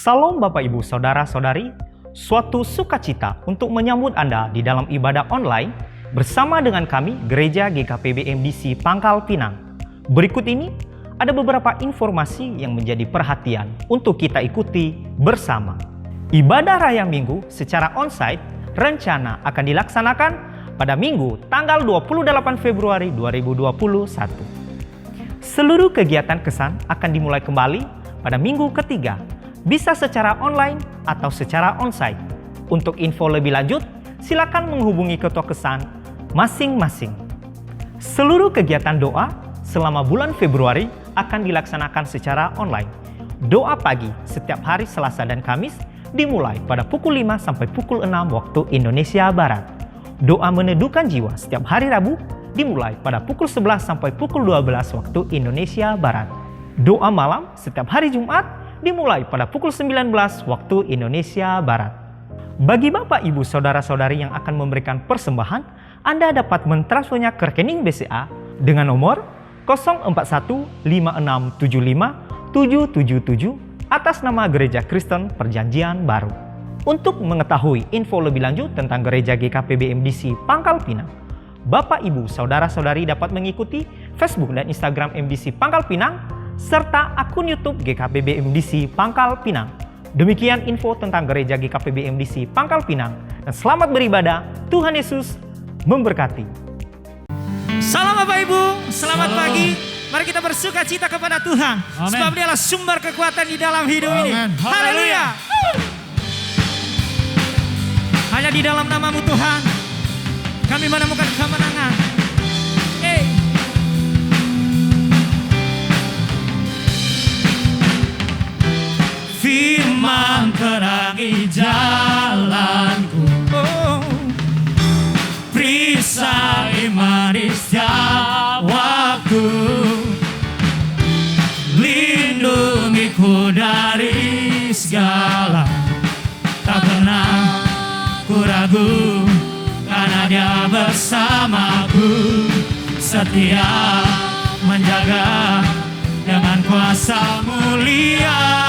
Salam Bapak Ibu Saudara-saudari, suatu sukacita untuk menyambut Anda di dalam ibadah online bersama dengan kami Gereja GKPB MDC Pangkal Pinang. Berikut ini ada beberapa informasi yang menjadi perhatian untuk kita ikuti bersama. Ibadah Raya Minggu secara onsite rencana akan dilaksanakan pada Minggu tanggal 28 Februari 2021. Seluruh kegiatan kesan akan dimulai kembali pada minggu ketiga, bisa secara online atau secara onsite. Untuk info lebih lanjut, silakan menghubungi ketua kesan masing-masing. Seluruh kegiatan doa selama bulan Februari akan dilaksanakan secara online. Doa pagi setiap hari Selasa dan Kamis dimulai pada pukul 5 sampai pukul 6 waktu Indonesia Barat. Doa meneduhkan jiwa setiap hari Rabu dimulai pada pukul 11 sampai pukul 12 waktu Indonesia Barat. Doa malam setiap hari Jumat dimulai pada pukul 19 waktu Indonesia Barat. Bagi Bapak, Ibu, Saudara-saudari yang akan memberikan persembahan, Anda dapat mentransfernya ke rekening BCA dengan nomor 04156757777 atas nama Gereja Kristen Perjanjian Baru. Untuk mengetahui info lebih lanjut tentang Gereja GKPB MDC Pangkal Pinang, Bapak, Ibu, Saudara-saudari dapat mengikuti Facebook dan Instagram MDC Pangkal Pinang serta akun YouTube GKPB MDC Pangkal Pinang. Demikian info tentang Gereja GKPB MDC Pangkal Pinang, dan selamat beribadah. Tuhan Yesus memberkati. Salam Bapak Ibu, selamat pagi. Mari kita bersuka cita kepada Tuhan. Amen. Sebab Dialah sumber kekuatan di dalam hidup ini. Haleluya. Hanya di dalam nama-Mu Tuhan kami menemukan kemenangan. Firman terangi jalanku, perisai manis setiap waktu, lindungiku dari segala. Tak pernah ku ragu, karena Dia bersamaku, setia menjaga dengan kuasa mulia.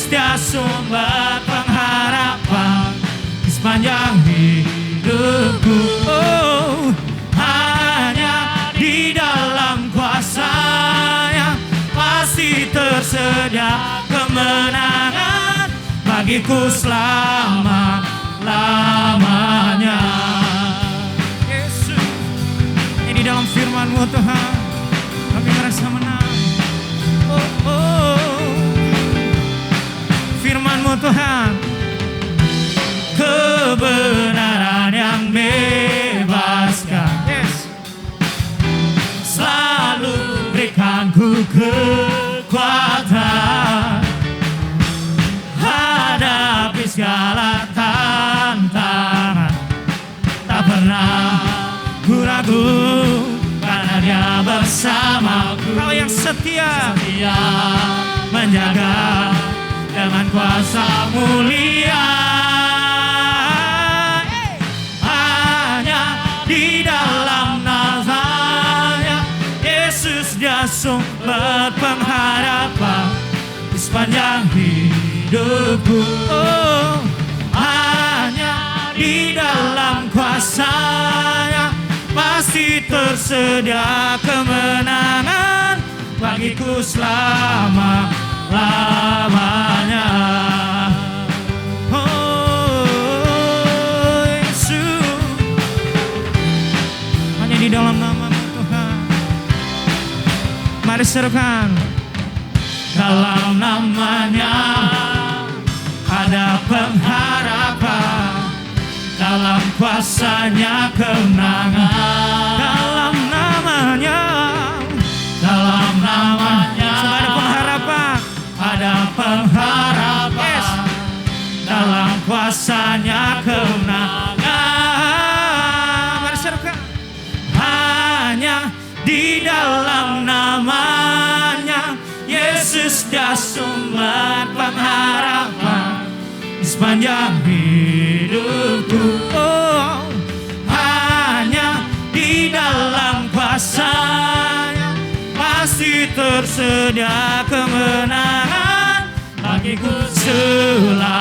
Dia sumber pengharapan di sepanjang hidupku. Hanya di dalam kuasa-Nya pasti tersedia kemenangan bagiku selama-lamanya. Yesus, ini dalam firman-Mu Tuhan kami merasa menang. Firman-Mu Tuhan, kebenaran yang bebaskan, selalu berikan ku kekuatan hadapi segala tantangan. Tak pernah ku ragu, karena Dia bersamaku. Kau yang setia menjaga dengan kuasa mulia. Hanya di dalam nama-Nya Yesus, Dia sumber pengharapan di sepanjang hidupku. Hanya di dalam kuasa-Nya pasti tersedia kemenangan bagiku selama-lamanya. Oh Yesus, hanya di dalam nama-Mu Tuhan. Mari serukan. Dalam nama-Nya ada pengharapan, dalam kuasa-Nya kemenangan. Dalam nama-Nya, dalam nama-Nya ada pengharapan, dalam kuasa-Nya kemenangan. Mari serukan. Hanya di dalam nama-Nya Yesus, Dia sumber pengharapan di sepanjang hidupku. Hanya di dalam tersedia kemenangan bagiku selamanya.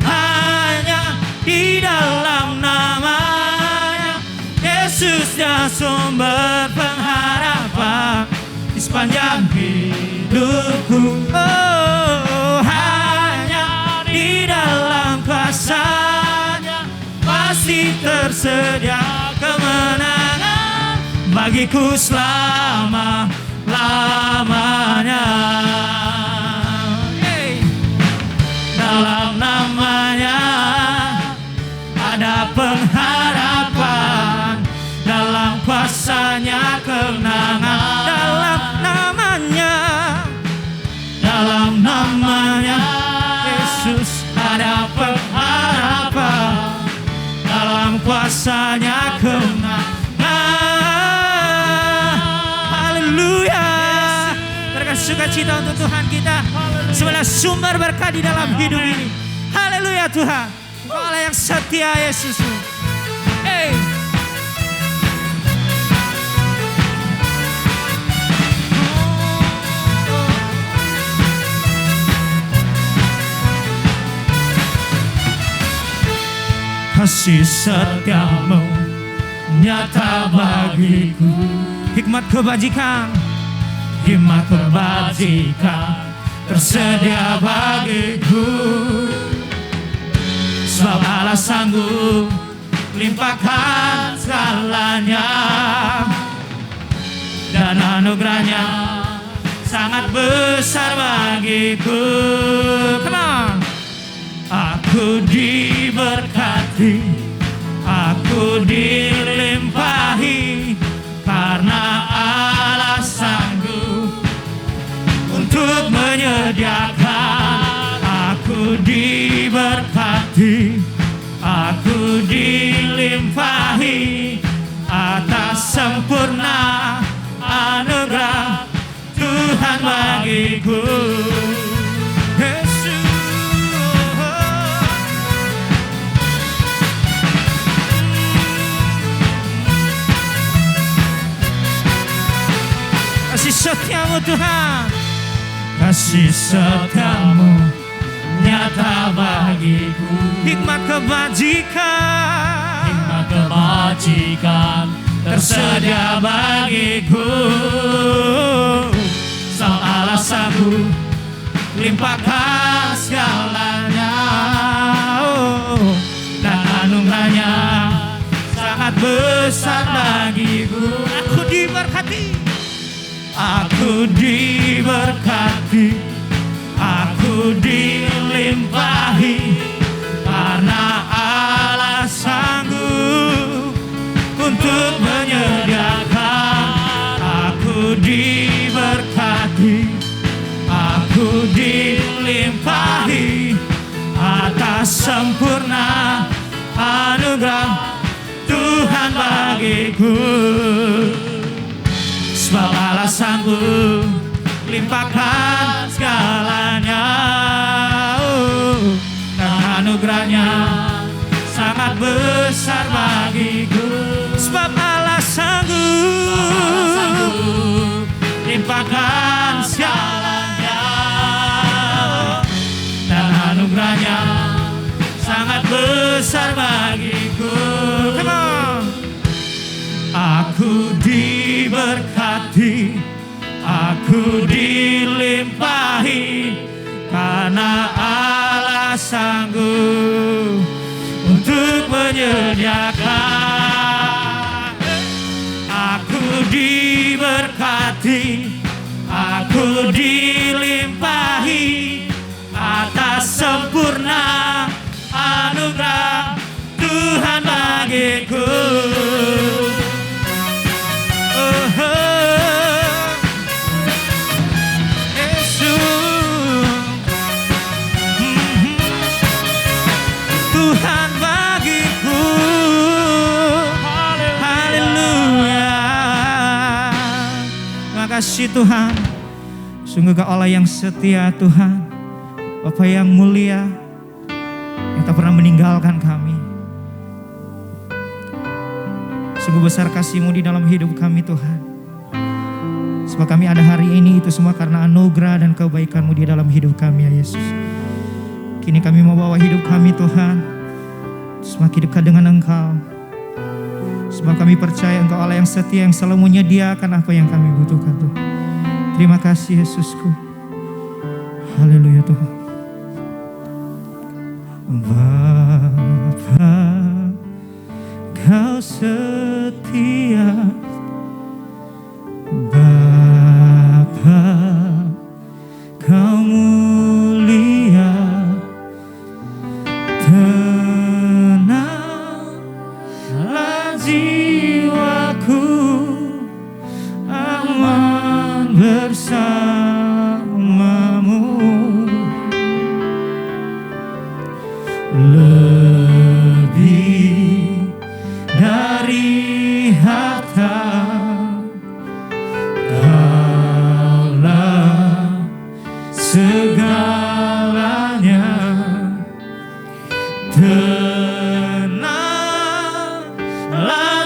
Hanya di dalam namanya, Yesus dia sumber pengharapan di sepanjang hidupku. Oh, hanya di dalam kuasa-Nya pasti tersedia kemenangan bagiku selama-lamanya. Dalam namanya ada pengharapan, dalam kuasa-Nya kemenangan. Dalam namanya Yesus ada pengharapan, dalam kuasa-Nya kemenangan. Haleluya. Berikan sukacita untuk Tuhan kita sebagai sumber berkat di dalam hidup ini. Haleluya Tuhan, Engkau Allah yang setia Yesus. Kasih setiamu nyata bagiku, hikmat kebajikan tersedia bagiku. Sebab Allah sanggup limpahkan segalanya, dan anugerahnya sangat besar bagiku. Come on. Aku diberkati, aku dilimpahi, karena Allah sanggup untuk menyediakan. Aku diberkati, aku dilimpahi atas sempurna anugerah Tuhan bagiku. Kasih setiamu Tuhan, kasih setiamu nyata bagiku. Hikmat kebajikan tersedia bagiku. Sang Allah sanggup limpahkan segalanya, dan anugerahnya sangat besar bagiku. Aku diberkati, aku diberkati, aku dilimpahi, karena Allah sanggup untuk menyediakan. Aku diberkati, aku dilimpahi atas sempurna anugerah Tuhan bagiku. Sebab Allah sanggup limpahkan segalanya, dan anugerahnya sangat besar bagiku. Sebab Allah sanggup limpahkan segalanya, dan anugerahnya sangat besar bagiku. Come on. Aku diberkati, aku dilimpahi, karena Allah sanggup untuk menyediakan. Aku diberkati, aku dilimpahi atas sempurna anugerah Tuhan bagiku. Tuhan bagiku. Haleluya. Terima kasih Tuhan. Sungguh Kau Allah yang setia Tuhan, Bapa yang mulia, yang tak pernah meninggalkan kami. Sungguh besar kasih-Mu di dalam hidup kami Tuhan. Sebab kami ada hari ini itu semua karena anugerah dan kebaikan-Mu di dalam hidup kami ya Yesus. Kini kami mau bawa hidup kami Tuhan semakin dekat dengan Engkau. Sebab kami percaya Engkau Allah yang setia, yang selalu menyediakan apa yang kami butuhkan Tuhan. Terima kasih Yesusku. Haleluya Tuhan. Bapa, Kau setia. Bapa, Kau mulia. Tenanglah jiwaku, aman bersamamu. Lebih dari harta, Kaulah segalanya. Tenanglah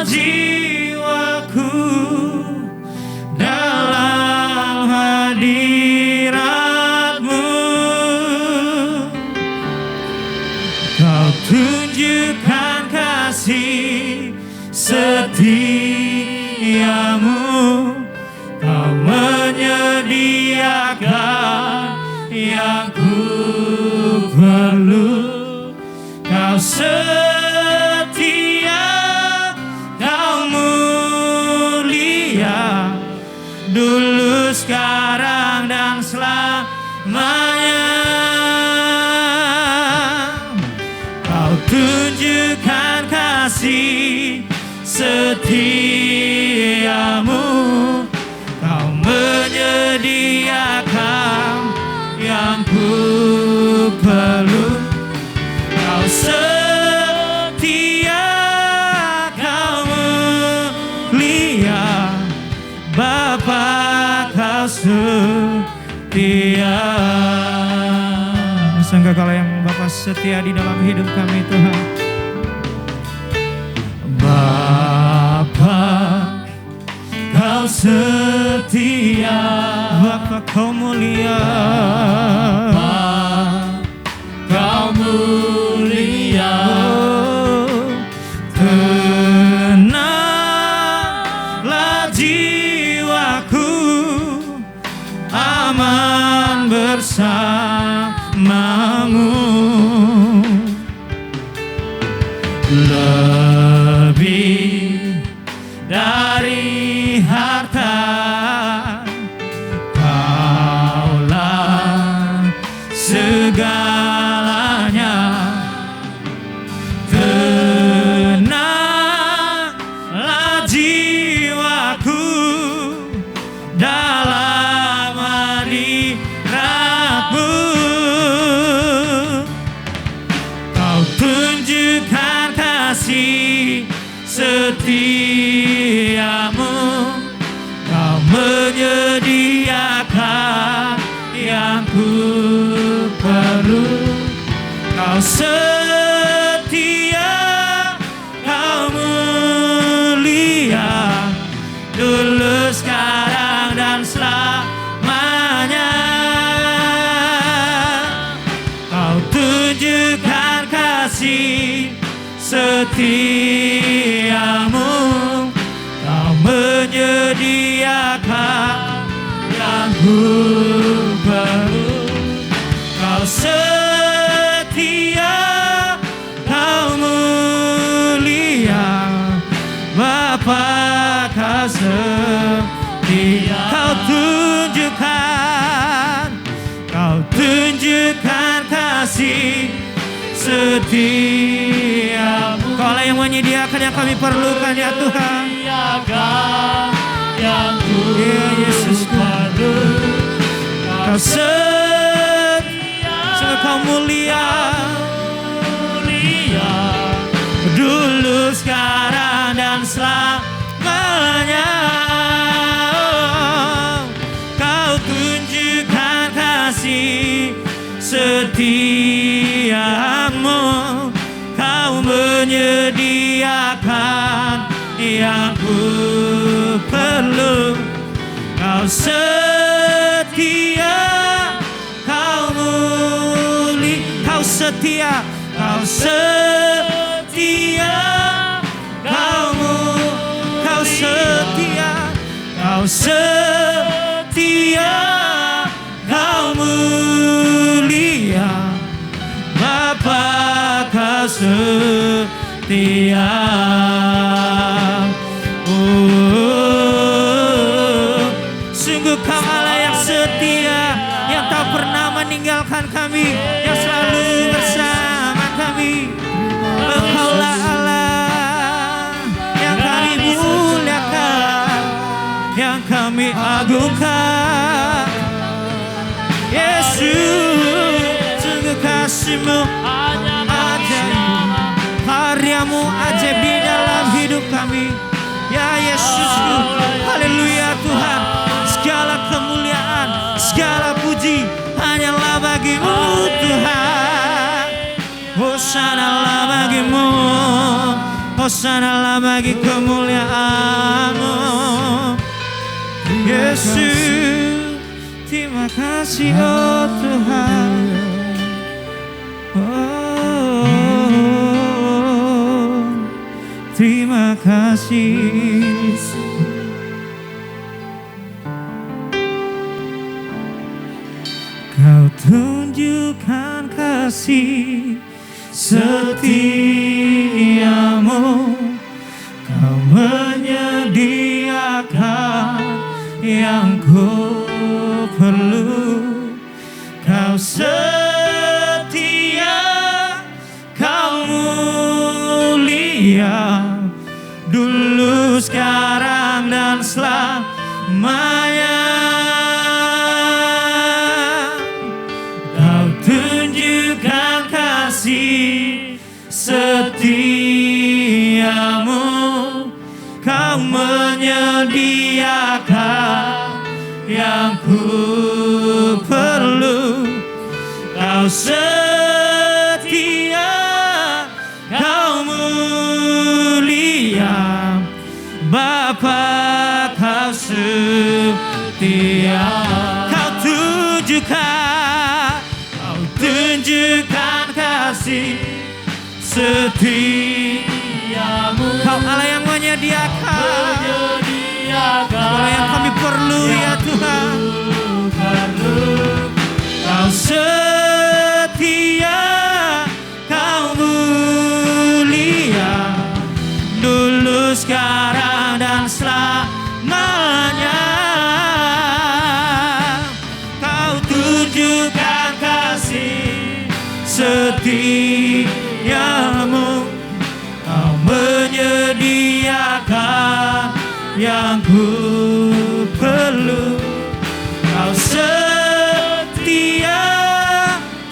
jiwaku dalam hadirat-Mu. Kau tunjukkan kasih setiamu, Kau menyediakan yang ku perlu. Kau setia, Kau mulia, dulu, sekarang, dan selamanya. Kau tunjukkan kasih setiamu, Kau menyediakan yang ku perlu. Kau setia, Kau mulia, Bapa, Kau setia. Sangka kalau yang Bapa setia di dalam hidup kami Tuhan. Bapa, Kau setia. Bapa, Kau mulia. Kau mulia. Tenanglah jiwaku, aman bersamamu. Lebih dari harta, Kaulah segalanya. Tenanglah jiwaku dalam hadirat-Mu. Kau tunjukkan kasih setiamu, Kau menyediakan yang ku perlu. Kau setia, Kau mulia, dulu, sekarang, dan selamanya. Kau tunjukkan kasih setiamu, Kau menyediakan yang ku perlu. Kau setia, Kau mulia, Bapa, Kau setia. Kau tunjukkan kasih setiamu. Kaulah yang menyediakan yang kami perlukan ya Tuhan. Yang ku perlu. Kau setia, Kau mulia, dulu, sekarang, dan selamanya. Kau tunjukkan kasih setiamu, Kau menyediakan yang ku perlu. Kau setia, Kau mulia, Kau setia, Kau setia, Kau setia, Kau setia, Kau mulia, Bapa Kau setia. Sungguh Kau Allah yang setia, yang tak pernah meninggalkan kami, yang selalu bersama kami. Engkaulah Allah yang kami muliakan, yang kami agungkan. Yesus, sungguh kasih-Mu ajaib, karya-Mu ajaib di dalam hidup kami. Ya Yesusku, haleluya Tuhan. Segala kemuliaan, segala puji hanyalah bagi-Mu Tuhan. Hosanalah bagi-Mu, hosanalah bagi kemuliaan-Mu. Yesus, terima kasih oh Tuhan. Oh, terima kasih. Kau tunjukkan kasih setiamu, Kau menyediakan yang ku perlu. Kau setia, Kau mulia, dulu, sekarang, dan selamanya. Kau tunjukkan kasih setiamu, Kau menyediakan yang ku perlu. Kau setia, Kau mulia, Bapa Kau setia. Kau tunjukkan kasih setiamu. Kau Allah yang menyediakan segala yang kami perlu ya Tuhan. Kau setia, Kau mulia, dulu, sekarang, dan selamanya. Kau tunjukkan kasih setiamu, Kau menyediakan yang ku perlu. Kau setia,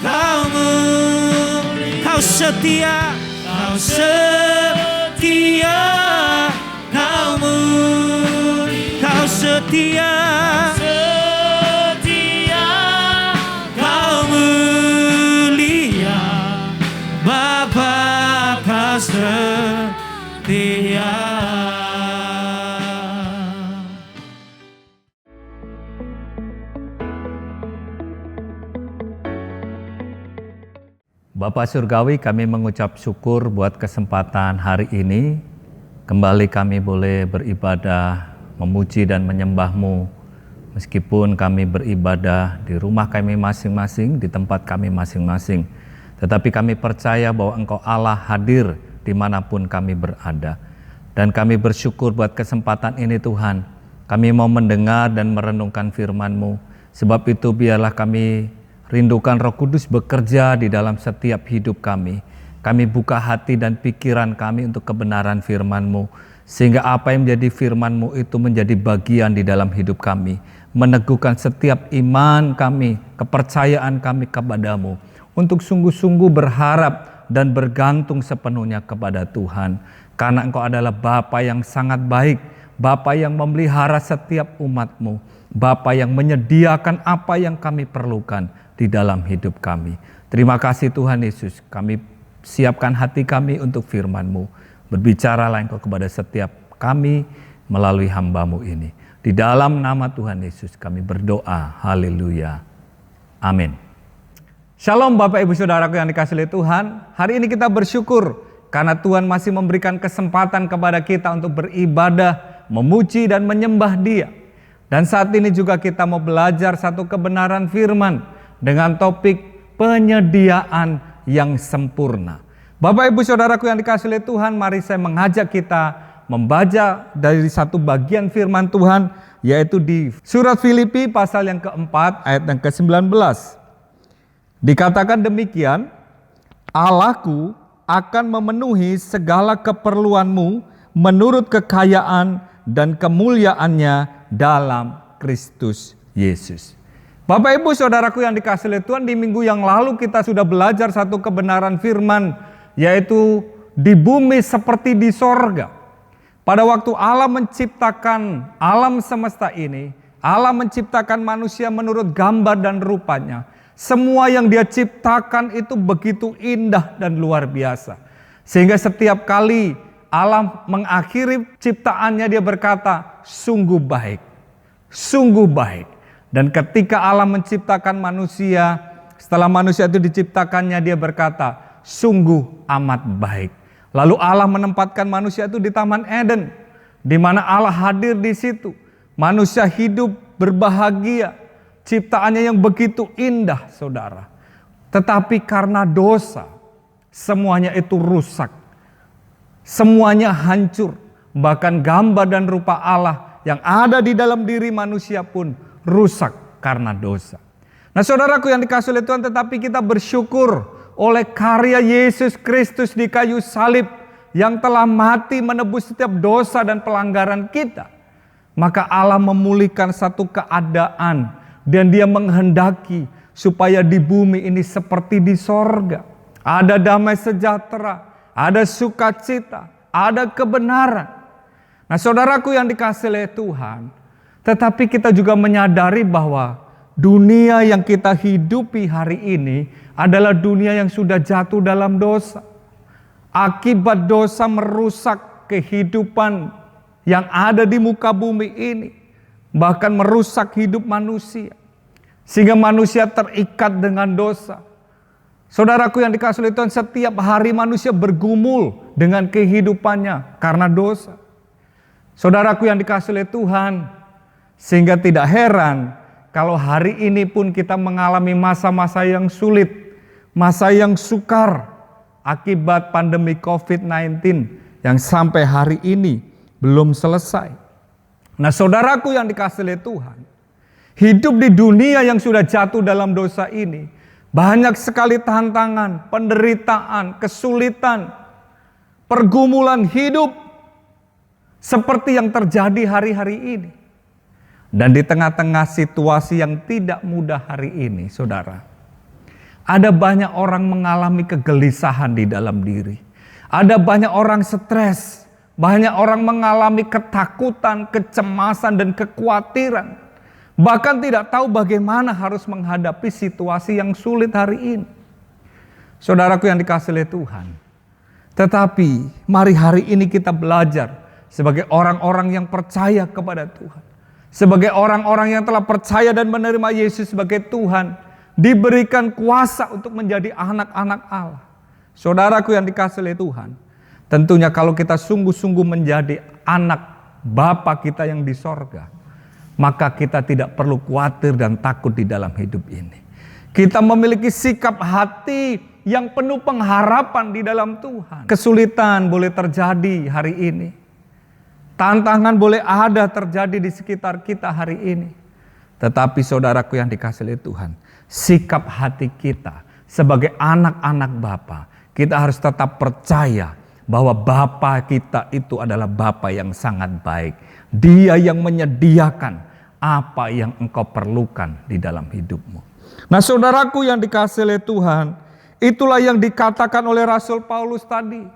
Kau mulia, Kau setia, Kau setia, Kau mulia, Kau setia, Kau mulia, Bapa Kau setia. Bapak Surgawi, kami mengucap syukur buat kesempatan hari ini. Kembali kami boleh beribadah, memuji dan menyembah-Mu. Meskipun kami beribadah di rumah kami masing-masing, di tempat kami masing-masing. Tetapi kami percaya bahwa Engkau Allah hadir dimanapun kami berada. Dan kami bersyukur buat kesempatan ini Tuhan. Kami mau mendengar dan merenungkan firman-Mu. Sebab itu biarlah kami rindukan Roh Kudus bekerja di dalam setiap hidup kami. Kami buka hati dan pikiran kami untuk kebenaran firman-Mu. Sehingga apa yang menjadi firman-Mu itu menjadi bagian di dalam hidup kami. Meneguhkan setiap iman kami, kepercayaan kami kepadamu. Untuk sungguh-sungguh berharap dan bergantung sepenuhnya kepada Tuhan. Karena Engkau adalah Bapa yang sangat baik. Bapa yang memelihara setiap umat-Mu. Bapa yang menyediakan apa yang kami perlukan di dalam hidup kami. Terima kasih Tuhan Yesus, kami siapkan hati kami untuk firman-Mu. Berbicaralah Engkau kepada setiap kami melalui hamba-Mu ini. Di dalam nama Tuhan Yesus kami berdoa. Haleluya. Amin. Shalom Bapak Ibu Saudaraku yang dikasihi oleh Tuhan. Hari ini kita bersyukur karena Tuhan masih memberikan kesempatan kepada kita untuk beribadah, memuji dan menyembah Dia. Dan saat ini juga kita mau belajar satu kebenaran firman dengan topik penyediaan yang sempurna. Bapak Ibu Saudaraku yang dikasihi oleh Tuhan, mari saya mengajak kita membaca dari satu bagian firman Tuhan, yaitu di surat Filipi pasal yang keempat ayat yang ke-19. Dikatakan demikian, Allahku akan memenuhi segala keperluanmu menurut kekayaan dan kemuliaannya dalam Kristus Yesus. Bapak Ibu Saudaraku yang dikasihi oleh Tuhan, di minggu yang lalu kita sudah belajar satu kebenaran firman, yaitu di bumi seperti di sorga. Pada waktu Allah menciptakan alam semesta ini, Allah menciptakan manusia menurut gambar dan rupanya. Semua yang Dia ciptakan itu begitu indah dan luar biasa. Sehingga setiap kali Allah mengakhiri ciptaannya, Dia berkata, sungguh baik, sungguh baik. Dan ketika Allah menciptakan manusia, setelah manusia itu diciptakannya, Dia berkata, sungguh amat baik. Lalu Allah menempatkan manusia itu di Taman Eden, di mana Allah hadir di situ. Manusia hidup berbahagia. Ciptaannya yang begitu indah, saudara. Tetapi karena dosa, semuanya itu rusak. Semuanya hancur. Bahkan gambar dan rupa Allah yang ada di dalam diri manusia pun rusak karena dosa. Nah saudaraku yang dikasihi oleh Tuhan, tetapi kita bersyukur oleh karya Yesus Kristus di kayu salib yang telah mati menebus setiap dosa dan pelanggaran kita. Maka Allah memulihkan satu keadaan. Dan Dia menghendaki supaya di bumi ini seperti di sorga. Ada damai sejahtera, ada sukacita, ada kebenaran. Nah saudaraku yang dikasihi oleh Tuhan, tetapi kita juga menyadari bahwa dunia yang kita hidupi hari ini adalah dunia yang sudah jatuh dalam dosa. Akibat dosa merusak kehidupan yang ada di muka bumi ini. Bahkan merusak hidup manusia. Sehingga manusia terikat dengan dosa. Saudaraku yang dikasihi oleh Tuhan, setiap hari manusia bergumul dengan kehidupannya karena dosa. Saudaraku yang dikasihi oleh Tuhan, sehingga tidak heran kalau hari ini pun kita mengalami masa-masa yang sulit, masa yang sukar akibat pandemi COVID-19 yang sampai hari ini belum selesai. Nah saudaraku yang dikasihi oleh Tuhan, hidup di dunia yang sudah jatuh dalam dosa ini, banyak sekali tantangan, penderitaan, kesulitan, pergumulan hidup seperti yang terjadi hari-hari ini. Dan di tengah-tengah situasi yang tidak mudah hari ini, saudara, ada banyak orang mengalami kegelisahan di dalam diri. Ada banyak orang stres. Banyak orang mengalami ketakutan, kecemasan, dan kekhawatiran. Bahkan tidak tahu bagaimana harus menghadapi situasi yang sulit hari ini. Saudaraku yang dikasihi oleh Tuhan. Tetapi mari hari ini kita belajar sebagai orang-orang yang percaya kepada Tuhan. Sebagai orang-orang yang telah percaya dan menerima Yesus sebagai Tuhan. Diberikan kuasa untuk menjadi anak-anak Allah. Saudaraku yang dikasihi oleh Tuhan. Tentunya kalau kita sungguh-sungguh menjadi anak Bapa kita yang di sorga, maka kita tidak perlu khawatir dan takut di dalam hidup ini. Kita memiliki sikap hati yang penuh pengharapan di dalam Tuhan. Kesulitan boleh terjadi hari ini. Tantangan boleh ada terjadi di sekitar kita hari ini. Tetapi saudaraku yang dikasihi oleh Tuhan, sikap hati kita sebagai anak-anak Bapa, kita harus tetap percaya bahwa Bapa kita itu adalah Bapa yang sangat baik. Dia yang menyediakan apa yang engkau perlukan di dalam hidupmu. Nah saudaraku yang dikasihi oleh Tuhan, itulah yang dikatakan oleh Rasul Paulus tadi.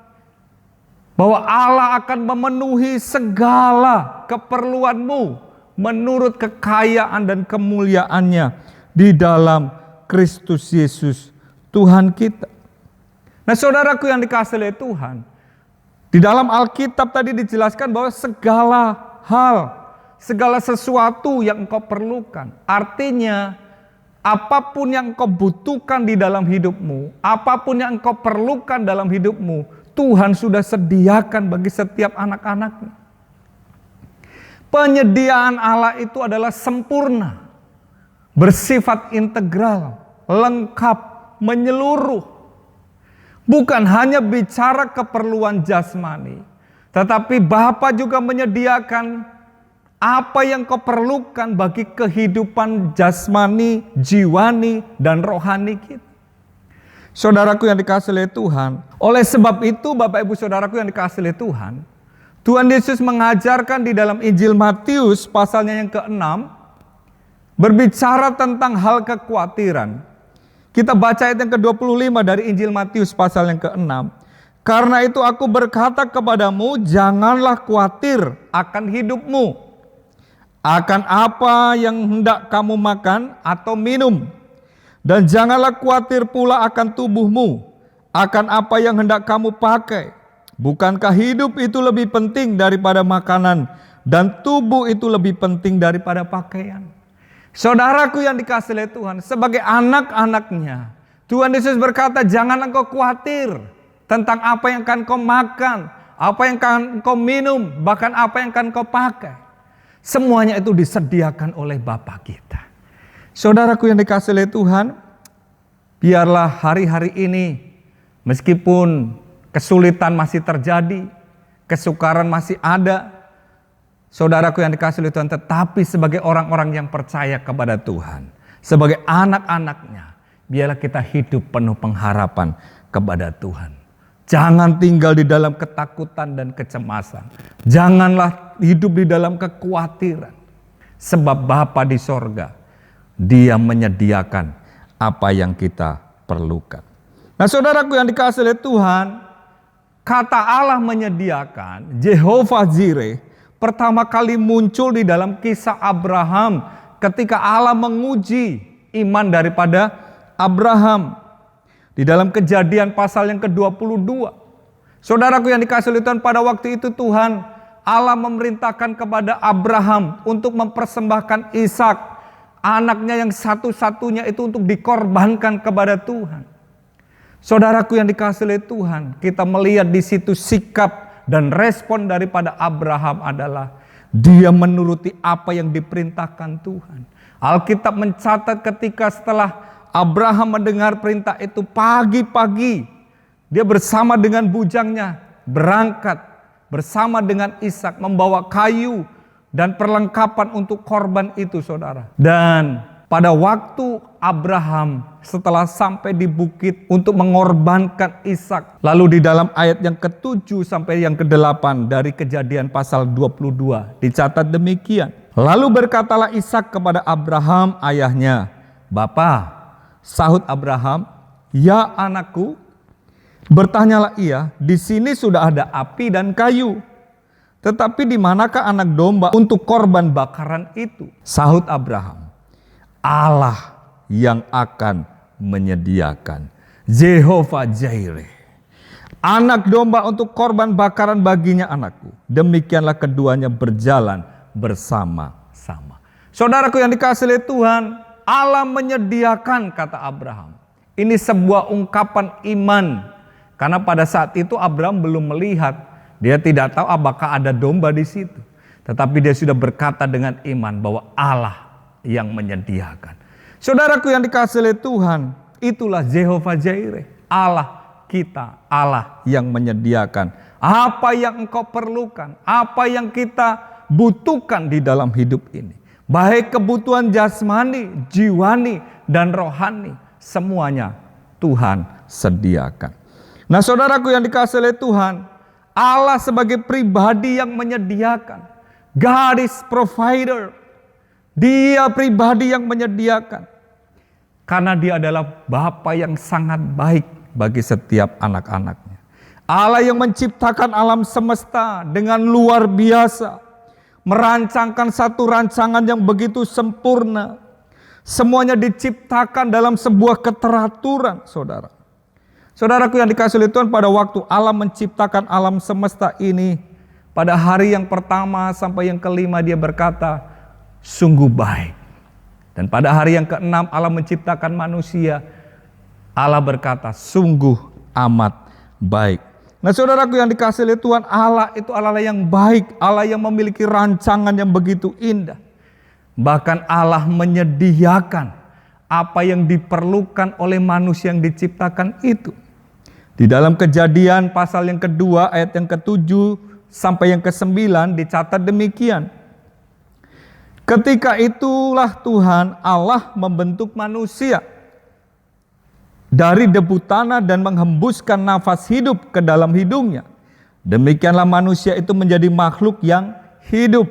Bahwa Allah akan memenuhi segala keperluanmu menurut kekayaan dan kemuliaannya di dalam Kristus Yesus Tuhan kita. Nah saudaraku yang dikasihi oleh Tuhan, di dalam Alkitab tadi dijelaskan bahwa segala hal, segala sesuatu yang engkau perlukan. Artinya, apapun yang engkau butuhkan di dalam hidupmu, apapun yang engkau perlukan dalam hidupmu, Tuhan sudah sediakan bagi setiap anak-anaknya. Penyediaan Allah itu adalah sempurna, bersifat integral, lengkap, menyeluruh. Bukan hanya bicara keperluan jasmani, tetapi Bapa juga menyediakan apa yang kau perlukan bagi kehidupan jasmani, jiwani, dan rohani kita. Saudaraku yang dikasihi oleh Tuhan, oleh sebab itu Bapak Ibu Saudaraku yang dikasihi oleh Tuhan, Tuhan Yesus mengajarkan di dalam Injil Matius pasalnya yang ke-6, berbicara tentang hal kekhawatiran. Kita baca ayat yang ke-25 dari Injil Matius pasal yang ke-6. Karena itu aku berkata kepadamu, janganlah khawatir akan hidupmu, akan apa yang hendak kamu makan atau minum. Dan janganlah khawatir pula akan tubuhmu, akan apa yang hendak kamu pakai. Bukankah hidup itu lebih penting daripada makanan, dan tubuh itu lebih penting daripada pakaian? Saudaraku yang dikasihi oleh Tuhan, sebagai anak-anaknya, Tuhan Yesus berkata, jangan engkau khawatir tentang apa yang akan kau makan, apa yang akan kau minum, bahkan apa yang akan kau pakai. Semuanya itu disediakan oleh Bapa kita. Saudaraku yang dikasihi oleh Tuhan, biarlah hari-hari ini, meskipun kesulitan masih terjadi, kesukaran masih ada, saudaraku yang dikasihi oleh Tuhan, tetapi sebagai orang-orang yang percaya kepada Tuhan, sebagai anak-anaknya, biarlah kita hidup penuh pengharapan kepada Tuhan. Jangan tinggal di dalam ketakutan dan kecemasan. Janganlah hidup di dalam kekhawatiran. Sebab Bapa di sorga, Dia menyediakan apa yang kita perlukan. Nah saudaraku yang dikasihi oleh Tuhan, kata Allah menyediakan, Jehovah Jireh, pertama kali muncul di dalam kisah Abraham ketika Allah menguji iman daripada Abraham. Di dalam Kejadian pasal yang ke-22. Saudaraku yang dikasihi oleh Tuhan, pada waktu itu Tuhan Allah memerintahkan kepada Abraham untuk mempersembahkan Ishak, anaknya yang satu-satunya itu untuk dikorbankan kepada Tuhan. Saudaraku yang dikasihi oleh Tuhan, kita melihat di situ sikap dan respon daripada Abraham adalah dia menuruti apa yang diperintahkan Tuhan. Alkitab mencatat ketika setelah Abraham mendengar perintah itu, pagi-pagi dia bersama dengan bujangnya berangkat bersama dengan Ishak, membawa kayu dan perlengkapan untuk korban itu, saudara. Dan pada waktu Abraham setelah sampai di bukit untuk mengorbankan Ishak, lalu di dalam ayat yang ke-7 sampai yang ke-8 dari Kejadian pasal 22 dicatat demikian. Lalu berkatalah Ishak kepada Abraham ayahnya, "Bapa," sahut Abraham, "Ya anakku." Bertanyalah ia, "Di sini sudah ada api dan kayu, tetapi di manakah anak domba untuk korban bakaran itu?" Sahut Abraham, "Allah yang akan menyediakan, Jehovah Jireh, anak domba untuk korban bakaran baginya anakku." Demikianlah keduanya berjalan bersama-sama. Saudaraku yang dikasihi oleh Tuhan, Allah menyediakan, kata Abraham. Ini sebuah ungkapan iman. Karena pada saat itu Abraham belum melihat. Dia tidak tahu apakah ada domba di situ. Tetapi dia sudah berkata dengan iman bahwa Allah yang menyediakan. Saudaraku yang dikasihi oleh Tuhan, itulah Jehovah Jireh, Allah kita, Allah yang menyediakan apa yang engkau perlukan, apa yang kita butuhkan di dalam hidup ini. Baik kebutuhan jasmani, jiwani, dan rohani, semuanya Tuhan sediakan. Nah saudaraku yang dikasihi oleh Tuhan, Allah sebagai pribadi yang menyediakan. God is provider. Dia pribadi yang menyediakan. Karena dia adalah Bapa yang sangat baik bagi setiap anak-anaknya. Allah yang menciptakan alam semesta dengan luar biasa. Merancangkan satu rancangan yang begitu sempurna. Semuanya diciptakan dalam sebuah keteraturan, saudara. Saudaraku yang dikasihi oleh Tuhan, pada waktu Allah menciptakan alam semesta ini, Pada hari yang pertama sampai yang kelima dia berkata, sungguh baik. Dan pada hari yang keenam Allah menciptakan manusia. Allah berkata, sungguh amat baik. Nah saudaraku yang dikasihi oleh Tuhan, Allah itu Allah yang baik. Allah yang memiliki rancangan yang begitu indah. Bahkan Allah menyediakan apa yang diperlukan oleh manusia yang diciptakan itu. Di dalam Kejadian pasal yang kedua ayat yang ke-7 sampai yang ke-9 dicatat demikian. Ketika itulah Tuhan Allah membentuk manusia dari debu tanah dan menghembuskan nafas hidup ke dalam hidungnya. Demikianlah manusia itu menjadi makhluk yang hidup.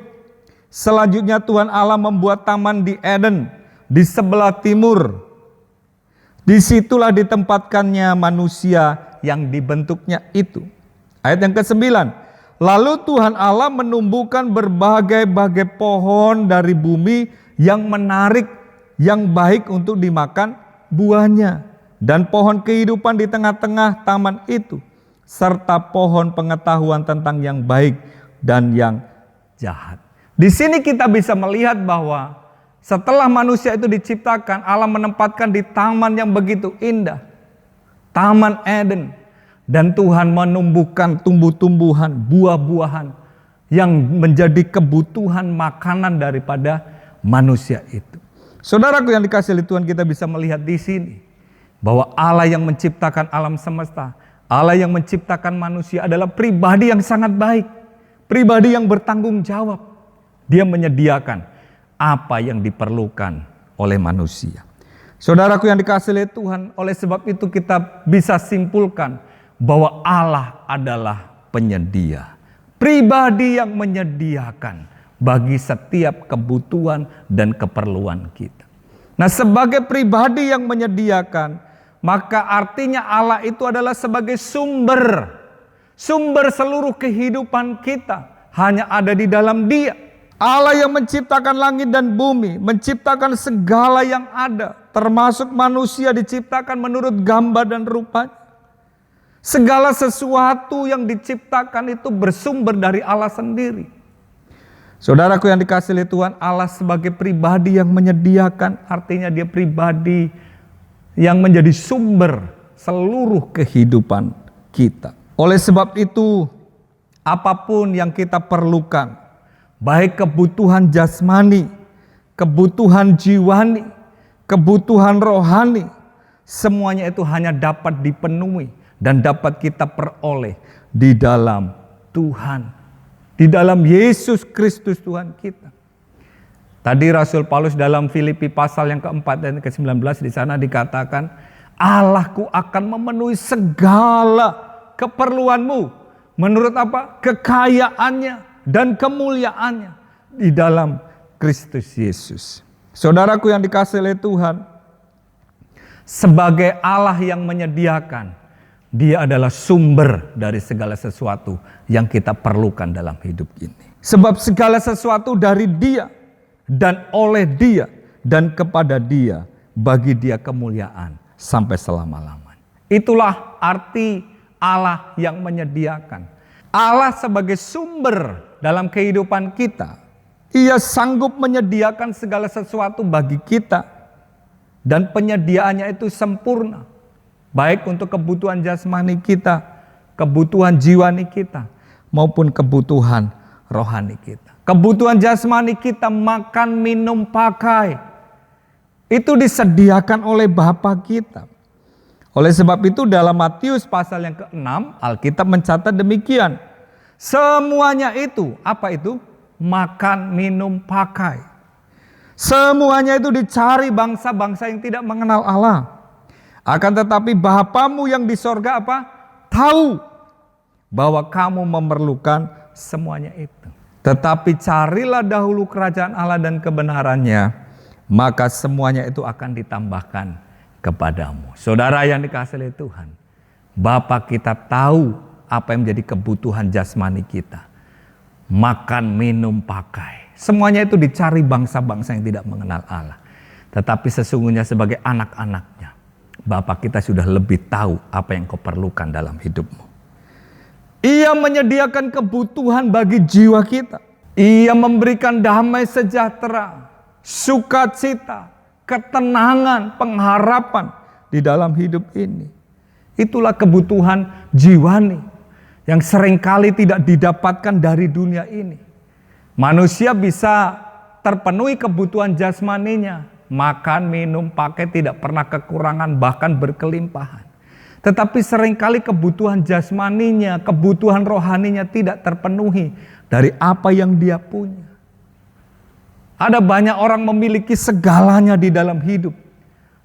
Selanjutnya Tuhan Allah membuat taman di Eden di sebelah timur. Disitulah ditempatkannya manusia yang dibentuknya itu. Ayat yang ke-9. Lalu Tuhan Allah menumbuhkan berbagai-bagai pohon dari bumi yang menarik, yang baik untuk dimakan buahnya. Dan pohon kehidupan di tengah-tengah taman itu. Serta pohon pengetahuan tentang yang baik dan yang jahat. Di sini kita bisa melihat bahwa setelah manusia itu diciptakan, Allah menempatkan di taman yang begitu indah. Taman Eden. Dan Tuhan menumbuhkan tumbuh-tumbuhan, buah-buahan yang menjadi kebutuhan makanan daripada manusia itu. Saudaraku yang dikasihi oleh Tuhan, kita bisa melihat di sini bahwa Allah yang menciptakan alam semesta, Allah yang menciptakan manusia adalah pribadi yang sangat baik, pribadi yang bertanggung jawab. Dia menyediakan apa yang diperlukan oleh manusia. Saudaraku yang dikasihi oleh Tuhan, oleh sebab itu kita bisa simpulkan bahwa Allah adalah penyedia. Pribadi yang menyediakan bagi setiap kebutuhan dan keperluan kita. Nah sebagai pribadi yang menyediakan, maka artinya Allah itu adalah sebagai sumber seluruh kehidupan kita. Hanya ada di dalam Dia. Allah yang menciptakan langit dan bumi, menciptakan segala yang ada, termasuk manusia diciptakan menurut gambar dan rupanya. Segala sesuatu yang diciptakan itu bersumber dari Allah sendiri. Saudaraku yang dikasihi oleh Tuhan, Allah sebagai pribadi yang menyediakan, artinya Dia pribadi yang menjadi sumber seluruh kehidupan kita. Oleh sebab itu, apapun yang kita perlukan, baik kebutuhan jasmani, kebutuhan jiwani, kebutuhan rohani, semuanya itu hanya dapat dipenuhi dan dapat kita peroleh di dalam Tuhan, di dalam Yesus Kristus Tuhan kita. Tadi Rasul Paulus dalam Filipi pasal yang keempat dan ke-19 di sana dikatakan, Allahku akan memenuhi segala keperluanmu menurut apa? Kekayaannya dan kemuliaannya di dalam Kristus Yesus. Saudaraku yang dikasihi oleh Tuhan, sebagai Allah yang menyediakan, Dia adalah sumber dari segala sesuatu yang kita perlukan dalam hidup ini. Sebab segala sesuatu dari Dia dan oleh Dia dan kepada Dia, bagi Dia kemuliaan sampai selama-lamanya. Itulah arti Allah yang menyediakan. Allah sebagai sumber dalam kehidupan kita. Ia sanggup menyediakan segala sesuatu bagi kita. Dan penyediaannya itu sempurna. Baik untuk kebutuhan jasmani kita, kebutuhan jiwani kita, maupun kebutuhan rohani kita. Kebutuhan jasmani kita, makan, minum, pakai, itu disediakan oleh Bapa kita. Oleh sebab itu dalam Matius pasal yang ke-6, Alkitab mencatat demikian. Semuanya itu, apa itu? Makan, minum, pakai. Semuanya itu dicari bangsa-bangsa yang tidak mengenal Allah. Akan tetapi Bapamu yang di sorga apa? Tahu bahwa kamu memerlukan semuanya itu. Tetapi carilah dahulu kerajaan Allah dan kebenarannya, maka semuanya itu akan ditambahkan kepadamu. Saudara yang dikasihi oleh Tuhan, Bapa kita tahu apa yang menjadi kebutuhan jasmani kita. Makan, minum, pakai. Semuanya itu dicari bangsa-bangsa yang tidak mengenal Allah. Tetapi sesungguhnya sebagai anak-anaknya, Bapa kita sudah lebih tahu apa yang kau perlukan dalam hidupmu. Ia menyediakan kebutuhan bagi jiwa kita. Ia memberikan damai sejahtera, sukacita, ketenangan, pengharapan di dalam hidup ini. Itulah kebutuhan jiwani yang seringkali tidak didapatkan dari dunia ini. Manusia bisa terpenuhi kebutuhan jasmaninya, makan, minum, pakai, tidak pernah kekurangan, bahkan berkelimpahan. Tetapi seringkali kebutuhan jasmaninya, kebutuhan rohaninya tidak terpenuhi dari apa yang dia punya. Ada banyak orang memiliki segalanya di dalam hidup,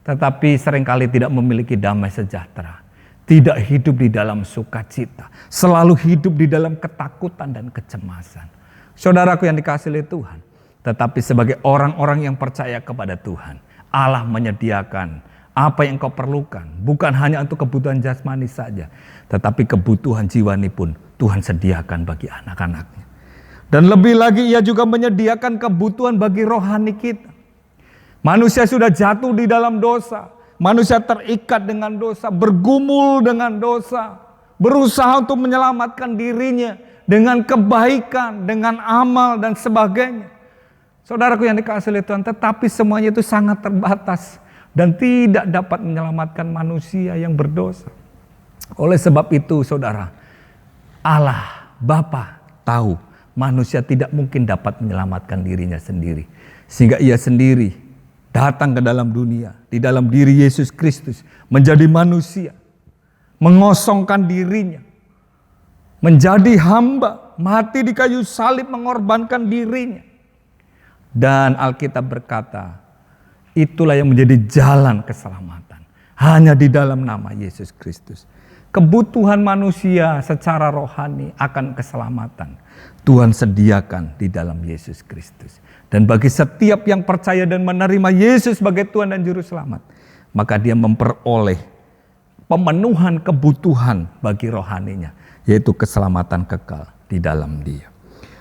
tetapi seringkali tidak memiliki damai sejahtera. Tidak hidup di dalam sukacita, selalu hidup di dalam ketakutan dan kecemasan. Saudaraku yang dikasihi oleh Tuhan, tetapi sebagai orang-orang yang percaya kepada Tuhan, Allah menyediakan apa yang kau perlukan, bukan hanya untuk kebutuhan jasmani saja, tetapi kebutuhan jiwani pun Tuhan sediakan bagi anak-anaknya. Dan lebih lagi ia juga menyediakan kebutuhan bagi rohani kita. Manusia sudah jatuh di dalam dosa, manusia terikat dengan dosa, bergumul dengan dosa, berusaha untuk menyelamatkan dirinya dengan kebaikan, dengan amal dan sebagainya. Saudaraku yang dikasihi oleh Tuhan, tetapi semuanya itu sangat terbatas dan tidak dapat menyelamatkan manusia yang berdosa. Oleh sebab itu saudara, Allah Bapa tahu manusia tidak mungkin dapat menyelamatkan dirinya sendiri. Sehingga ia sendiri datang ke dalam dunia, di dalam diri Yesus Kristus, menjadi manusia, mengosongkan dirinya, menjadi hamba, mati di kayu salib, mengorbankan dirinya. Dan Alkitab berkata, itulah yang menjadi jalan keselamatan. Hanya di dalam nama Yesus Kristus. Kebutuhan manusia secara rohani akan keselamatan Tuhan sediakan di dalam Yesus Kristus. Dan bagi setiap yang percaya dan menerima Yesus sebagai Tuhan dan Juru Selamat, maka dia memperoleh pemenuhan kebutuhan bagi rohaninya, yaitu keselamatan kekal di dalam Dia.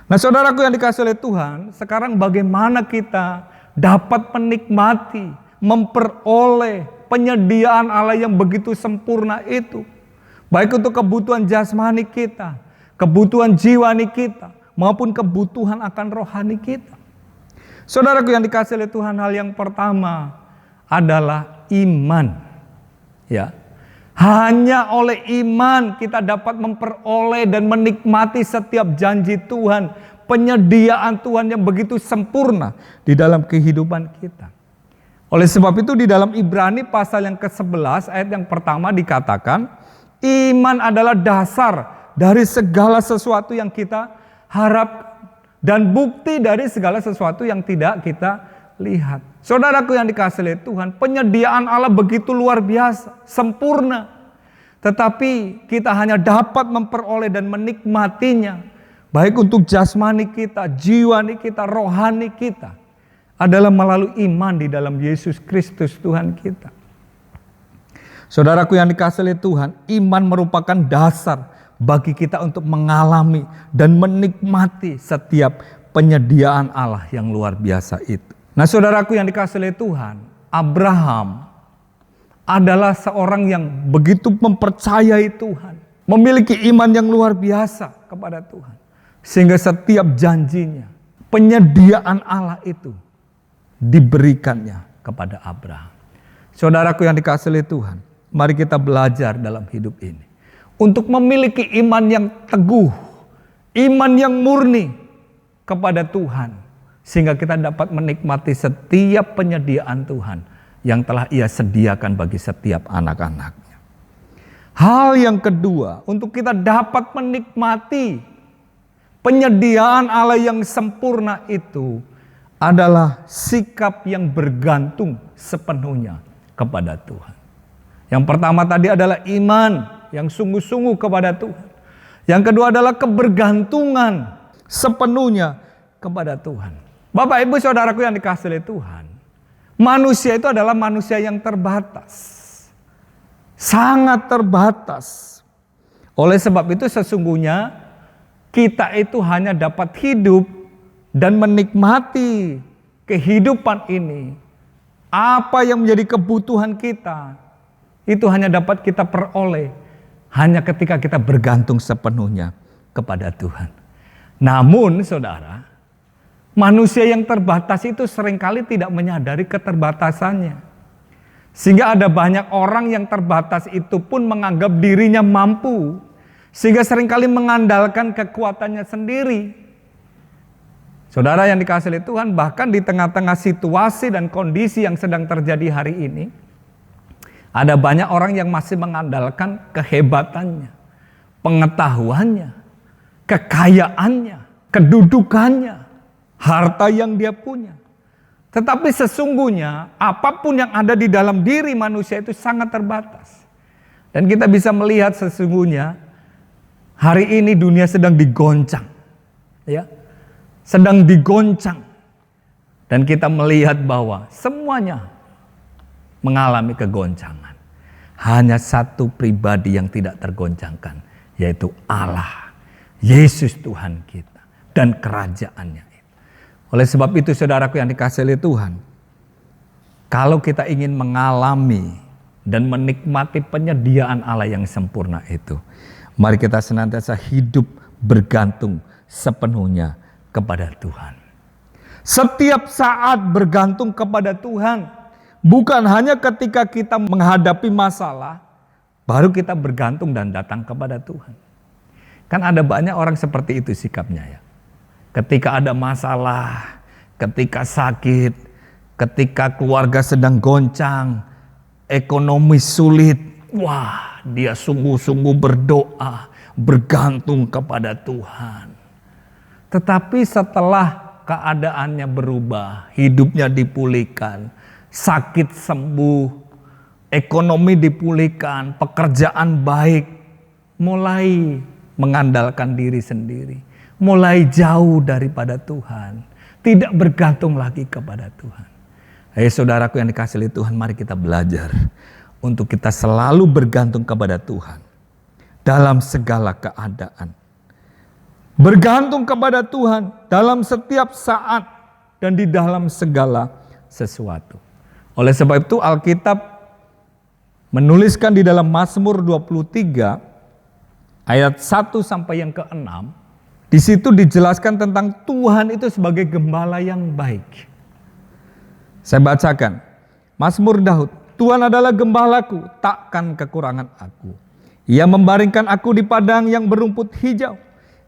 Nah saudaraku yang dikasihi oleh Tuhan, sekarang bagaimana kita dapat menikmati, memperoleh penyediaan Allah yang begitu sempurna itu. Baik untuk kebutuhan jasmani kita, kebutuhan jiwani kita, maupun kebutuhan akan rohani kita. Saudaraku yang dikasihi oleh Tuhan, hal yang pertama adalah iman. Ya, hanya oleh iman kita dapat memperoleh dan menikmati setiap janji Tuhan, penyediaan Tuhan yang begitu sempurna di dalam kehidupan kita. Oleh sebab itu di dalam Ibrani pasal yang ke-11 ayat yang pertama dikatakan, iman adalah dasar dari segala sesuatu yang kita harapkan dan bukti dari segala sesuatu yang tidak kita lihat. Saudaraku yang dikasihi oleh Tuhan, penyediaan Allah begitu luar biasa, sempurna. Tetapi kita hanya dapat memperoleh dan menikmatinya, baik untuk jasmani kita, jiwani kita, rohani kita, adalah melalui iman di dalam Yesus Kristus Tuhan kita. Saudaraku yang dikasihi oleh Tuhan, iman merupakan dasar bagi kita untuk mengalami dan menikmati setiap penyediaan Allah yang luar biasa itu. Nah saudaraku yang dikasihi oleh Tuhan, Abraham adalah seorang yang begitu mempercayai Tuhan, memiliki iman yang luar biasa kepada Tuhan. Sehingga setiap janjinya, penyediaan Allah itu diberikannya kepada Abraham. Saudaraku yang dikasihi oleh Tuhan, mari kita belajar dalam hidup ini untuk memiliki iman yang teguh, iman yang murni kepada Tuhan. Sehingga kita dapat menikmati setiap penyediaan Tuhan yang telah Ia sediakan bagi setiap anak-anaknya. Hal yang kedua, untuk kita dapat menikmati penyediaan Allah yang sempurna itu adalah sikap yang bergantung sepenuhnya kepada Tuhan. Yang pertama tadi adalah iman yang sungguh-sungguh kepada Tuhan. Yang kedua adalah kebergantungan sepenuhnya kepada Tuhan. Bapak Ibu Saudaraku yang dikasihi oleh Tuhan, manusia itu adalah manusia yang terbatas. Sangat terbatas. Oleh sebab itu sesungguhnya kita itu hanya dapat hidup dan menikmati kehidupan ini. Apa yang menjadi kebutuhan kita, itu hanya dapat kita peroleh hanya ketika kita bergantung sepenuhnya kepada Tuhan. Namun saudara, manusia yang terbatas itu seringkali tidak menyadari keterbatasannya. Sehingga ada banyak orang yang terbatas itu pun menganggap dirinya mampu. Sehingga seringkali mengandalkan kekuatannya sendiri. Saudara yang dikasihi Tuhan, bahkan di tengah-tengah situasi dan kondisi yang sedang terjadi hari ini, ada banyak orang yang masih mengandalkan kehebatannya, pengetahuannya, kekayaannya, kedudukannya, harta yang dia punya. Tetapi sesungguhnya apapun yang ada di dalam diri manusia itu sangat terbatas. Dan kita bisa melihat sesungguhnya hari ini dunia sedang digoncang. Ya, sedang digoncang. Dan kita melihat bahwa semuanya mengalami kegoncangan. Hanya satu pribadi yang tidak tergoncangkan, yaitu Allah, Yesus Tuhan kita, dan kerajaannya itu. Oleh sebab itu saudaraku yang dikasihi Tuhan, kalau kita ingin mengalami dan menikmati penyediaan Allah yang sempurna itu, mari kita senantiasa hidup bergantung sepenuhnya kepada Tuhan. Setiap saat bergantung kepada Tuhan. Bukan hanya ketika kita menghadapi masalah, baru kita bergantung dan datang kepada Tuhan. Kan ada banyak orang seperti itu sikapnya ya. Ketika ada masalah, ketika sakit, ketika keluarga sedang goncang, ekonomi sulit, wah dia sungguh-sungguh berdoa, bergantung kepada Tuhan. Tetapi setelah keadaannya berubah, hidupnya dipulihkan, sakit sembuh, ekonomi dipulihkan, pekerjaan baik, mulai mengandalkan diri sendiri, mulai jauh daripada Tuhan, tidak bergantung lagi kepada Tuhan. Hai saudaraku yang dikasihi Tuhan, mari kita belajar untuk kita selalu bergantung kepada Tuhan dalam segala keadaan. Bergantung kepada Tuhan dalam setiap saat dan di dalam segala sesuatu. Oleh sebab itu Alkitab menuliskan di dalam Mazmur 23 ayat 1 sampai yang ke-6. Di situ dijelaskan tentang Tuhan itu sebagai gembala yang baik. Saya bacakan. Mazmur Daud, Tuhan adalah gembalaku, takkan kekurangan aku. Ia membaringkan aku di padang yang berumput hijau.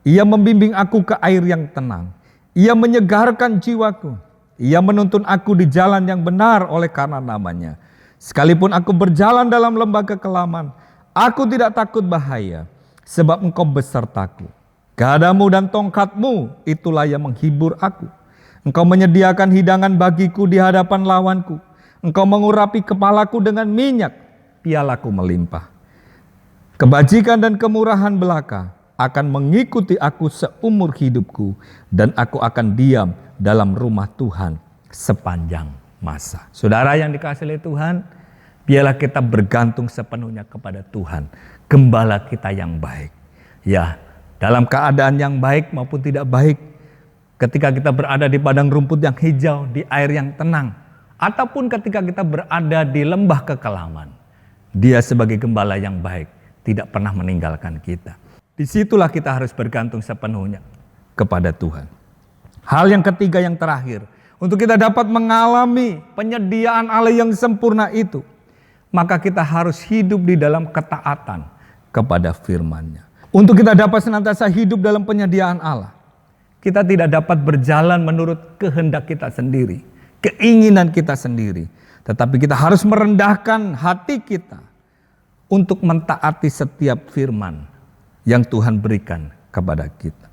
Ia membimbing aku ke air yang tenang. Ia menyegarkan jiwaku. Ia menuntun aku di jalan yang benar oleh karena namanya. Sekalipun aku berjalan dalam lembah kekelaman, aku tidak takut bahaya, sebab Engkau besertaku. Gadamu dan tongkatmu, itulah yang menghibur aku. Engkau menyediakan hidangan bagiku di hadapan lawanku. Engkau mengurapi kepalaku dengan minyak, pialaku melimpah. Kebajikan dan kemurahan belaka akan mengikuti aku seumur hidupku, dan aku akan diam dalam rumah Tuhan sepanjang masa. Saudara yang dikasihi Tuhan, biarlah kita bergantung sepenuhnya kepada Tuhan, gembala kita yang baik. Ya, dalam keadaan yang baik maupun tidak baik, ketika kita berada di padang rumput yang hijau, di air yang tenang, ataupun ketika kita berada di lembah kekelaman, Dia sebagai gembala yang baik tidak pernah meninggalkan kita. Disitulah kita harus bergantung sepenuhnya kepada Tuhan. Hal yang ketiga yang terakhir, untuk kita dapat mengalami penyediaan Allah yang sempurna itu, maka kita harus hidup di dalam ketaatan kepada firman-Nya. Untuk kita dapat senantiasa hidup dalam penyediaan Allah, kita tidak dapat berjalan menurut kehendak kita sendiri, keinginan kita sendiri, tetapi kita harus merendahkan hati kita untuk mentaati setiap firman yang Tuhan berikan kepada kita.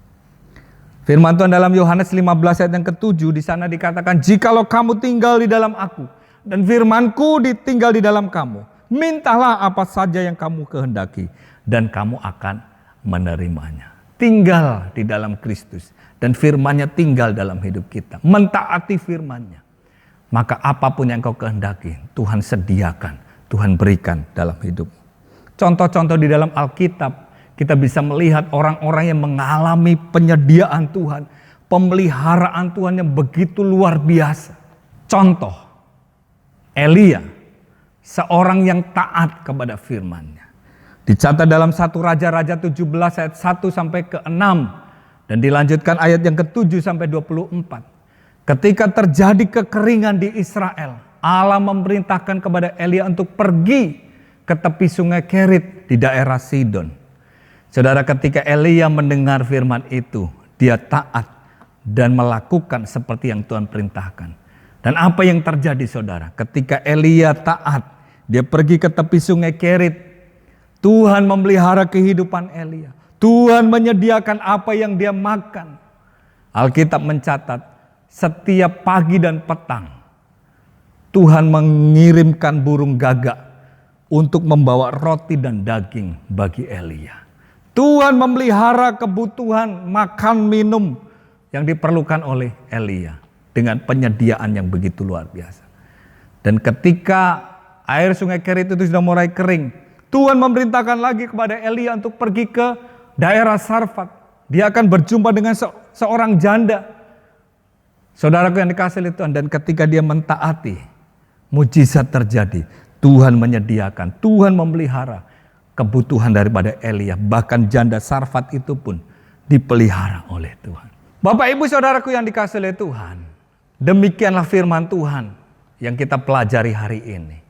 Firman Tuhan dalam Yohanes 15 ayat yang ke-7, di sana dikatakan, jikalau kamu tinggal di dalam aku dan firmanku tinggal di dalam kamu, mintalah apa saja yang kamu kehendaki dan kamu akan menerimanya. Tinggal di dalam Kristus dan firman-Nya tinggal dalam hidup kita, mentaati firman-Nya. Maka apapun yang kau kehendaki, Tuhan sediakan, Tuhan berikan dalam hidupmu. Contoh-contoh di dalam Alkitab, kita bisa melihat orang-orang yang mengalami penyediaan Tuhan, pemeliharaan Tuhan yang begitu luar biasa. Contoh, Elia, seorang yang taat kepada firman-Nya. Dicatat dalam 1 Raja-Raja 17 ayat 1 sampai ke 6 dan dilanjutkan ayat yang ke-7 sampai 24. Ketika terjadi kekeringan di Israel, Allah memerintahkan kepada Elia untuk pergi ke tepi sungai Kerit di daerah Sidon. Saudara, ketika Elia mendengar firman itu, dia taat dan melakukan seperti yang Tuhan perintahkan. Dan apa yang terjadi, saudara? Ketika Elia taat, dia pergi ke tepi sungai Kerit. Tuhan memelihara kehidupan Elia. Tuhan menyediakan apa yang dia makan. Alkitab mencatat setiap pagi dan petang Tuhan mengirimkan burung gagak untuk membawa roti dan daging bagi Elia. Tuhan memelihara kebutuhan makan minum yang diperlukan oleh Elia dengan penyediaan yang begitu luar biasa. Dan ketika air sungai Kerit itu sudah mulai kering, Tuhan memerintahkan lagi kepada Elia untuk pergi ke daerah Sarfat. Dia akan berjumpa dengan seorang janda. Saudaraku yang dikasihi oleh Tuhan, dan ketika dia mentaati, mujizat terjadi. Tuhan menyediakan, Tuhan memelihara kebutuhan daripada Elia. Bahkan janda Sarfat itu pun dipelihara oleh Tuhan. Bapak ibu saudaraku yang dikasihi oleh Tuhan, demikianlah firman Tuhan yang kita pelajari hari ini.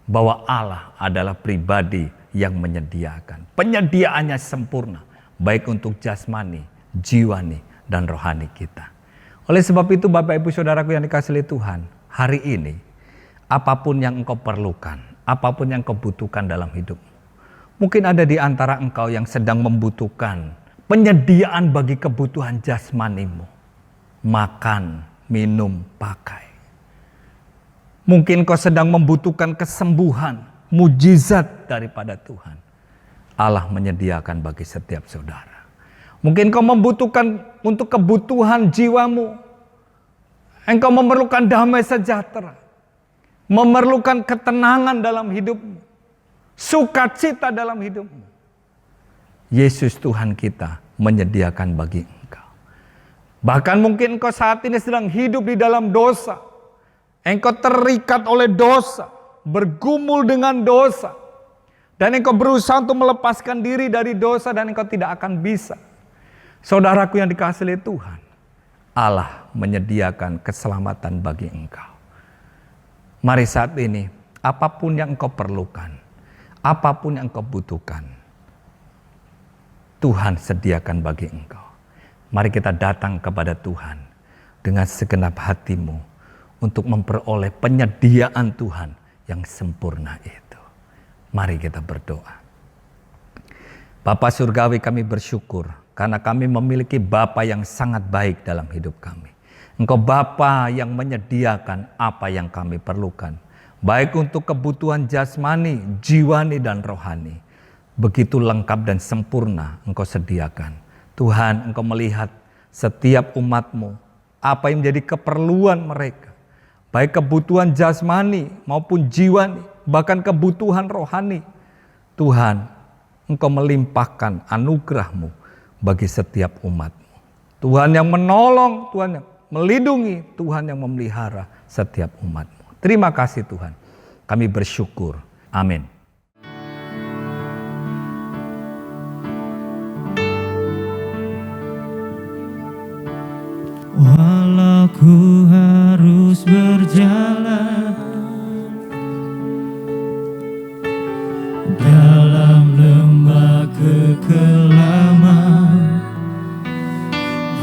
Bahwa Allah adalah pribadi yang menyediakan. Penyediaannya sempurna. Baik untuk jasmani, jiwani, dan rohani kita. Oleh sebab itu Bapak Ibu Saudaraku yang dikasihi Tuhan. Hari ini apapun yang engkau perlukan. Apapun yang engkau butuhkan dalam hidupmu. Mungkin ada di antara engkau yang sedang membutuhkan penyediaan bagi kebutuhan jasmanimu. Makan, minum, pakai. Mungkin kau sedang membutuhkan kesembuhan, mujizat daripada Tuhan. Allah menyediakan bagi setiap saudara. Mungkin kau membutuhkan untuk kebutuhan jiwamu. Engkau memerlukan damai sejahtera. Memerlukan ketenangan dalam hidupmu. Sukacita dalam hidupmu. Yesus Tuhan kita menyediakan bagi engkau. Bahkan mungkin engkau saat ini sedang hidup di dalam dosa. Engkau terikat oleh dosa, bergumul dengan dosa. Dan engkau berusaha untuk melepaskan diri dari dosa dan engkau tidak akan bisa. Saudaraku yang dikasihi oleh Tuhan, Allah menyediakan keselamatan bagi engkau. Mari saat ini, apapun yang engkau perlukan, apapun yang engkau butuhkan, Tuhan sediakan bagi engkau. Mari kita datang kepada Tuhan dengan segenap hatimu, untuk memperoleh penyediaan Tuhan yang sempurna itu. Mari kita berdoa. Bapa Surgawi, kami bersyukur karena kami memiliki Bapa yang sangat baik dalam hidup kami. Engkau Bapa yang menyediakan apa yang kami perlukan. Baik untuk kebutuhan jasmani, jiwani, dan rohani. Begitu lengkap dan sempurna Engkau sediakan. Tuhan, Engkau melihat setiap umat-Mu, apa yang menjadi keperluan mereka. Baik kebutuhan jasmani maupun jiwani, bahkan kebutuhan rohani. Tuhan, Engkau melimpahkan anugerah-Mu bagi setiap umat-Mu. Tuhan yang menolong, Tuhan yang melindungi, Tuhan yang memelihara setiap umat-Mu. Terima kasih Tuhan, kami bersyukur. Amin. Walau ku harus berjalan dalam lembah kekelaman,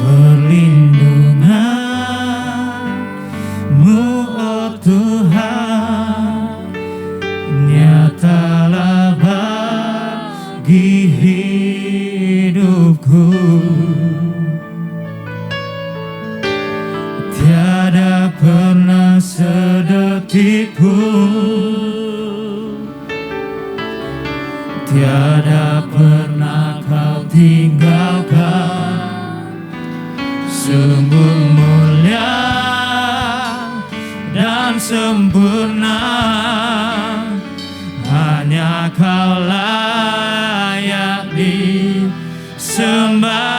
perlindungan-Mu, oh Tuhan, nyatalah bagi hidupku. Tiada pernah sedetik pun, tiada pernah Kau tinggalkan. Sungguh mulia dan sempurna, hanya Kau layak disembah.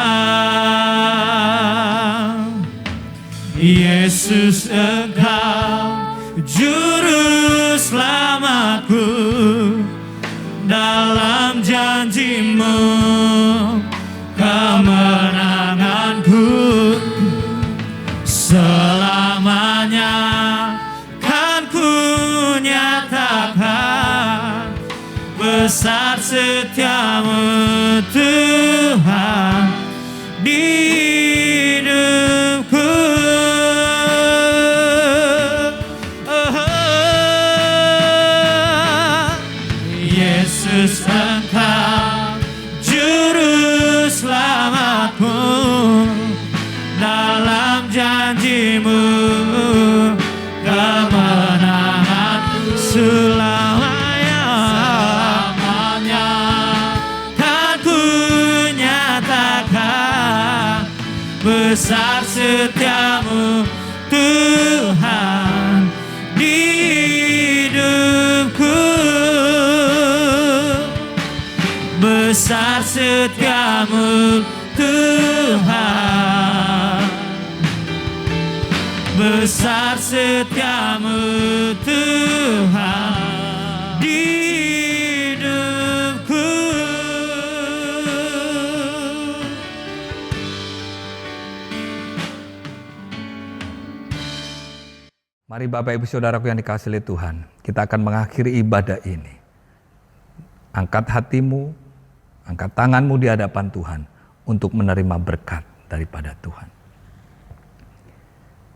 Yesus, Engkau juru selamatku dalam di hidupku. Yesus, Engkau juru selamatku, dalam janji-Mu kemenanganku selamanya kan ku nyatakan besar setiamu Tuhan di hidupku. Besar setiamu Tuhan, besar setiamu Tuhan di hidupku. Mari Bapak Ibu Saudaraku yang dikasihi oleh Tuhan, kita akan mengakhiri ibadah ini. Angkat hatimu, angkat tanganmu di hadapan Tuhan untuk menerima berkat daripada Tuhan.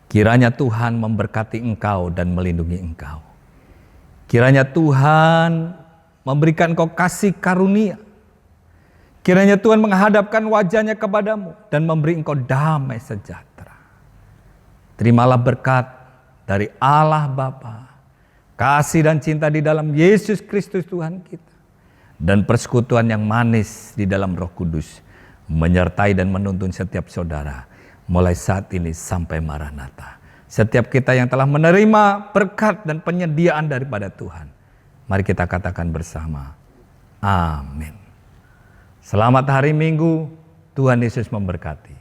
Kiranya Tuhan memberkati engkau dan melindungi engkau. Kiranya Tuhan memberikan engkau kasih karunia. Kiranya Tuhan menghadapkan wajahnya kepadamu dan memberi engkau damai sejahtera. Terimalah berkat dari Allah Bapa, kasih dan cinta di dalam Yesus Kristus Tuhan kita, dan persekutuan yang manis di dalam Roh Kudus menyertai dan menuntun setiap saudara mulai saat ini sampai Maranatha. Setiap kita yang telah menerima berkat dan penyediaan daripada Tuhan, mari kita katakan bersama, amin. Selamat hari Minggu, Tuhan Yesus memberkati.